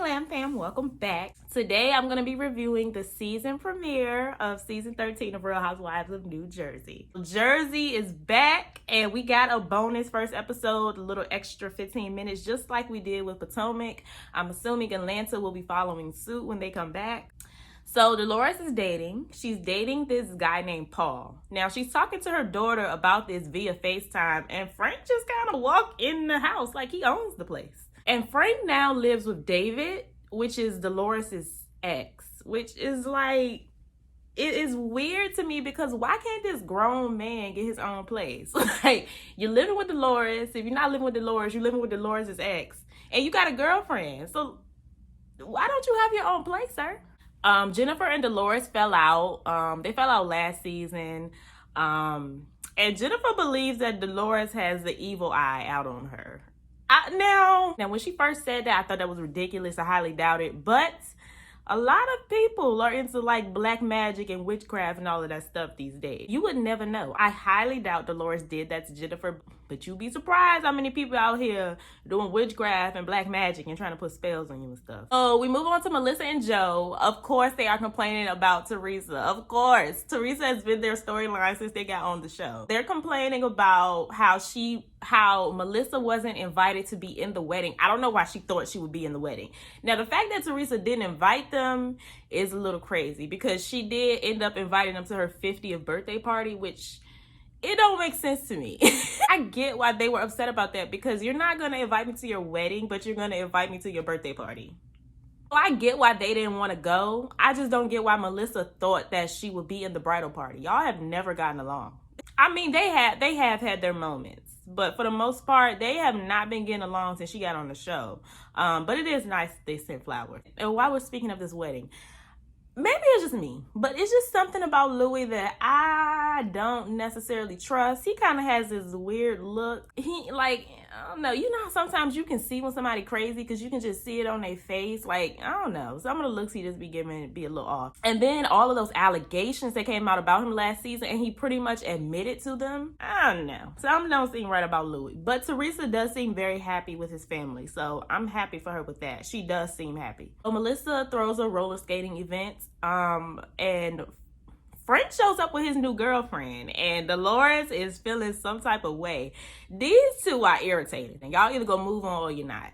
Glam Fam, welcome back. Today I'm going to be reviewing the season premiere of season 13 of Real Housewives of New Jersey. Jersey is back and we got a bonus first episode, a little extra 15 minutes just like we did with Potomac. I'm assuming Atlanta will be following suit when they come back. So Dolores is dating. She's dating this guy named Paul. Now she's talking to her daughter about this via FaceTime and Frank just kind of walked in the house like he owns the place. And Frank now lives with David, which is Dolores'S ex, which is like, it is weird to me because why can't this grown man get his own place? Like, you're living with Dolores. If you're not living with Dolores, you're living with Dolores'S ex. And you got a girlfriend. So why don't you have your own place, sir? Jennifer and Dolores fell out. They fell out last season. And Jennifer believes that Dolores has the evil eye out on her. Now, when she first said that, I thought that was ridiculous. I highly doubt it. But a lot of people are into like black magic and witchcraft and all of that stuff these days. You would never know. I highly doubt Dolores did that to Jennifer, but you'd be surprised how many people out here doing witchcraft and black magic and trying to put spells on you and stuff. So we move on to Melissa and Joe. Of course, they are complaining about Teresa. Of course, Teresa has been their storyline since they got on the show. They're complaining about how Melissa wasn't invited to be in the wedding. I don't know why she thought she would be in the wedding. Now, the fact that Teresa didn't invite them is a little crazy because she did end up inviting them to her 50th birthday party, which it don't make sense to me. I get why they were upset about that because you're not going to invite me to your wedding, but you're going to invite me to your birthday party. So I get why they didn't want to go. I just don't get why Melissa thought that she would be in the bridal party. Y'all have never gotten along. I mean, they have had their moments, but for the most part, they have not been getting along since she got on the show. But it is nice they sent flowers. And while we're speaking of this wedding, maybe it's just me, but it's just something about Louis that I don't necessarily trust. He kind of has this weird look. He, like, I don't know. You know how sometimes you can see when somebody crazy because you can just see it on their face. Like, I don't know. Some of the looks he just be giving be a little off. And then all of those allegations that came out about him last season and he pretty much admitted to them. I don't know. Something don't seem right about Louis. But Teresa does seem very happy with his family. So I'm happy for her with that. She does seem happy. So Melissa throws a roller skating event. And Frank shows up with his new girlfriend and Dolores is feeling some type of way. These two are irritated and y'all either gonna move on or you're not.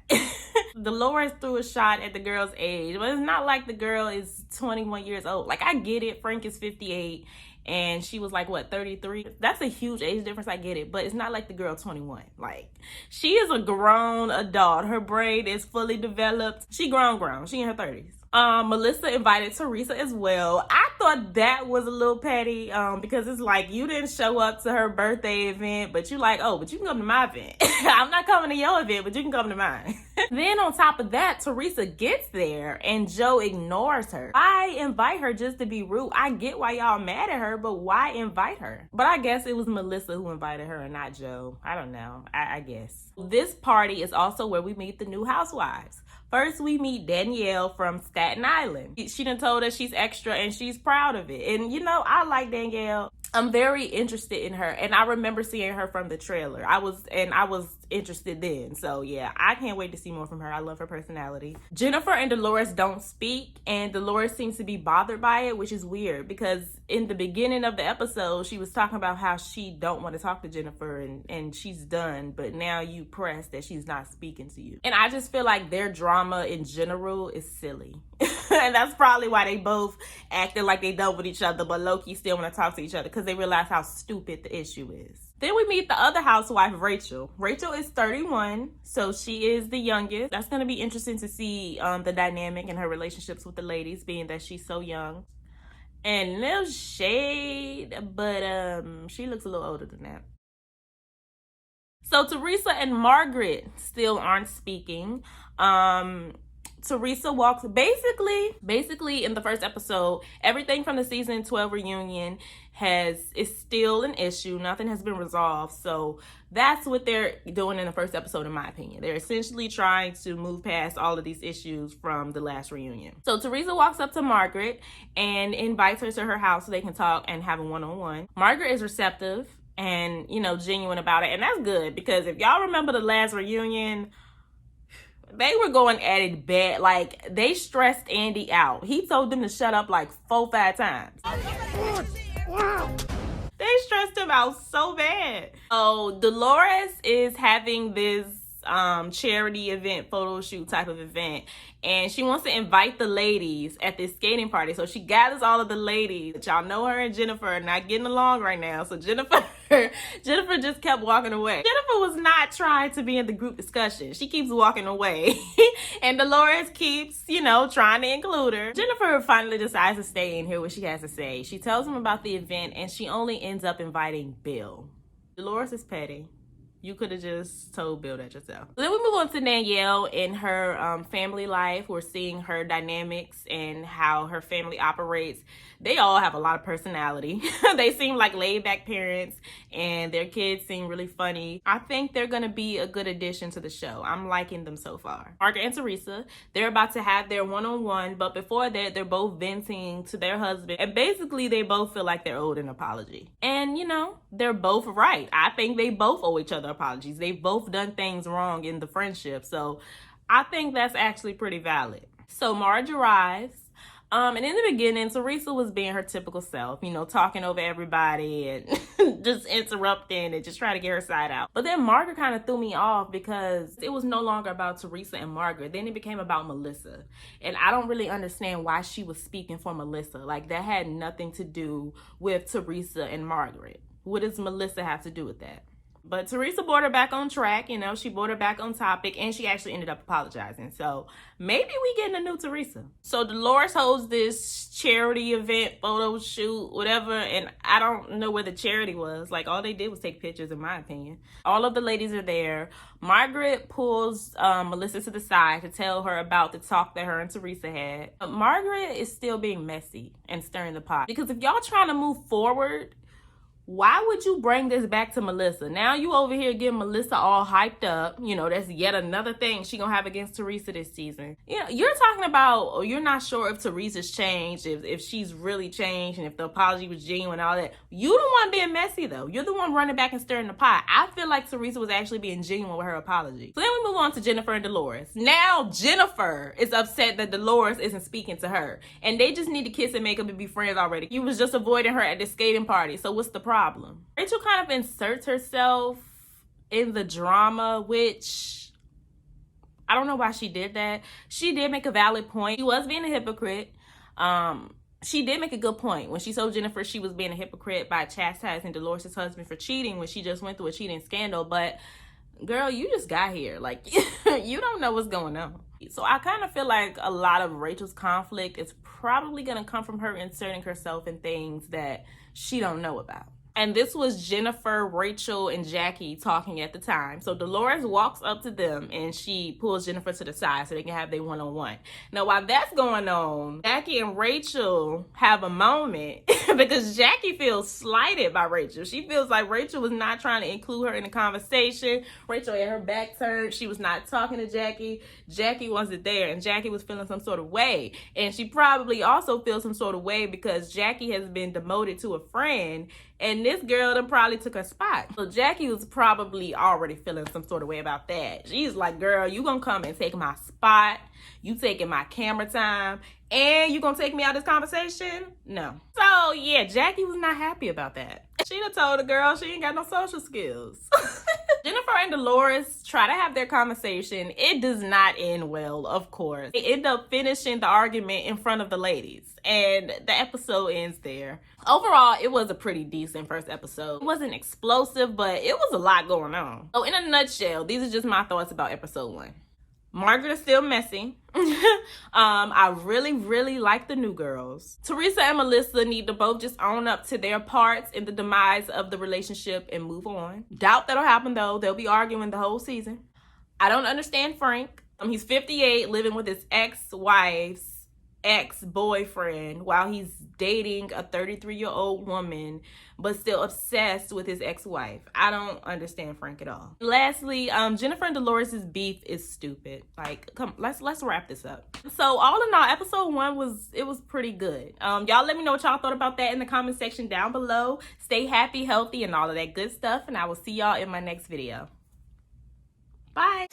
Dolores threw a shot at the girl's age, but it's not like the girl is 21 years old. Like, I get it. Frank is 58 and she was like, what, 33? That's a huge age difference. I get it. But it's not like the girl 21. Like, she is a grown adult. Her brain is fully developed. She grown. She in her 30s. Melissa invited Teresa as well. I thought that was a little petty because it's like you didn't show up to her birthday event, but you like, oh, but you can come to my event. I'm not coming to your event, but you can come to mine. Then on top of that, Teresa gets there and Joe ignores her. Why invite her just to be rude? I get why y'all mad at her, but why invite her? But I guess it was Melissa who invited her and not Joe. I don't know. I guess. This party is also where we meet the new housewives. First, we meet Danielle from Staten Island. She done told us she's extra and she's proud of it. And, you know, I like Danielle. I'm very interested in her. And I remember seeing her from the trailer. I was interested then. So, yeah, I can't wait to see more from her. I love her personality. Jennifer and Dolores don't speak. And Dolores seems to be bothered by it, which is weird. Because in the beginning of the episode, she was talking about how she don't want to talk to Jennifer and she's done. But now you press that she's not speaking to you. And I just feel like their drama in general is silly. And that's probably why they both acting like they done with each other, but low-key still want to talk to each other because they realize how stupid the issue is. Then we meet the other housewife, Rachel. Rachel is 31, so she is the youngest. That's going to be interesting to see the dynamic in her relationships with the ladies, being that she's so young. And no shade, but she looks a little older than that. So Teresa and Margaret still aren't speaking. Teresa walks basically in the first episode, everything from the season 12 reunion is still an issue. Nothing has been resolved. So that's what they're doing in the first episode, in my opinion. They're essentially trying to move past all of these issues from the last reunion. So Teresa walks up to Margaret and invites her to her house so they can talk and have a one-on-one. Margaret is receptive and, you know, genuine about it. And that's good because if y'all remember the last reunion, They were going at it bad. Like, they stressed Andy out. He told them to shut up like 4-5 times. They stressed him out so bad. Oh, Dolores is having this charity event, photo shoot type of event, and she wants to invite the ladies at this skating party. So she gathers all of the ladies. Y'all know her and Jennifer are not getting along right now. So Jennifer just kept walking away. Jennifer was not trying to be in the group discussion. She keeps walking away. And Dolores keeps, trying to include her. Jennifer finally decides to stay and hear what she has to say. She tells them about the event, and she only ends up inviting Bill. Dolores is petty. You could have just told Bill that yourself. Then we move on to Danielle in her family life. We're seeing her dynamics and how her family operates. They all have a lot of personality. They seem like laid-back parents, and their kids seem really funny. I think they're going to be a good addition to the show. I'm liking them so far. Margaret and Teresa, they're about to have their one-on-one, but before that, they're both venting to their husband. And basically, they both feel like they're owed an apology. And, they're both right. I think they both owe each other apologies. They've both done things wrong in the friendship. So I think that's actually pretty valid. So Marge arrives. And in the beginning, Teresa was being her typical self, talking over everybody and just interrupting and just trying to get her side out. But then Margaret kind of threw me off because it was no longer about Teresa and Margaret. Then it became about Melissa. And I don't really understand why she was speaking for Melissa. Like, that had nothing to do with Teresa and Margaret. What does Melissa have to do with that? But Teresa brought her back on track, she brought her back on topic, and she actually ended up apologizing. So maybe we getting a new Teresa. So Dolores holds this charity event, photo shoot, whatever, and I don't know where the charity was. Like, all they did was take pictures, in my opinion. All of the ladies are there. Margaret pulls Melissa to the side to tell her about the talk that her and Teresa had. But Margaret is still being messy and stirring the pot. Because if y'all trying to move forward, why would you bring this back to Melissa? Now you over here getting Melissa all hyped up. That's yet another thing she gonna have against Teresa this season. You're talking about, you're not sure if Teresa's changed, if she's really changed, and if the apology was genuine and all that. You the one being messy, though. You're the one running back and stirring the pot. I feel like Teresa was actually being genuine with her apology. So then we move on to Jennifer and Dolores. Now Jennifer is upset that Dolores isn't speaking to her. And they just need to kiss and make up and be friends already. You was just avoiding her at the skating party. So what's the problem? Rachel kind of inserts herself in the drama, which I don't know why she did that. She did make a valid point. She was being a hypocrite. She did make a good point when she told Jennifer she was being a hypocrite by chastising Dolores' husband for cheating when she just went through a cheating scandal. But girl, you just got here. Like, you don't know what's going on. So I kind of feel like a lot of Rachel's conflict is probably going to come from her inserting herself in things that she don't know about. And this was Jennifer, Rachel, and Jackie talking at the time. So Dolores walks up to them and she pulls Jennifer to the side so they can have their one-on-one. Now, while that's going on, Jackie and Rachel have a moment because Jackie feels slighted by Rachel. She feels like Rachel was not trying to include her in the conversation. Rachel had her back turned. She was not talking to Jackie. Jackie wasn't there, and Jackie was feeling some sort of way. And she probably also feels some sort of way because Jackie has been demoted to a friend, and this girl done probably took her spot. So Jackie was probably already feeling some sort of way about that. She's like, girl, you gonna come and take my spot. You taking my camera time. And you gonna take me out of this conversation? No. So yeah, Jackie was not happy about that. She done told the girl she ain't got no social skills. Jennifer and Dolores try to have their conversation. It does not end well, of course. They end up finishing the argument in front of the ladies, and the episode ends there. Overall, it was a pretty decent first episode. It wasn't explosive, but it was a lot going on. So in a nutshell, these are just my thoughts about episode 1. Margaret is still messy. I really like the new girls. Teresa and Melissa need to both just own up to their parts in the demise of the relationship and move on. Doubt that'll happen, though. They'll be arguing the whole season. I don't understand Frank. He's 58, living with his ex-wife's ex-boyfriend while he's dating a 33-year-old woman, but still obsessed with his ex-wife. I don't understand Frank at all. Lastly, Jennifer and Dolores' beef is stupid. Like, come, let's wrap this up. So all in all, episode 1 was pretty good. Y'all let me know what y'all thought about that in the comment section down below. Stay happy, healthy, and all of that good stuff, and I will see y'all in my next video. Bye.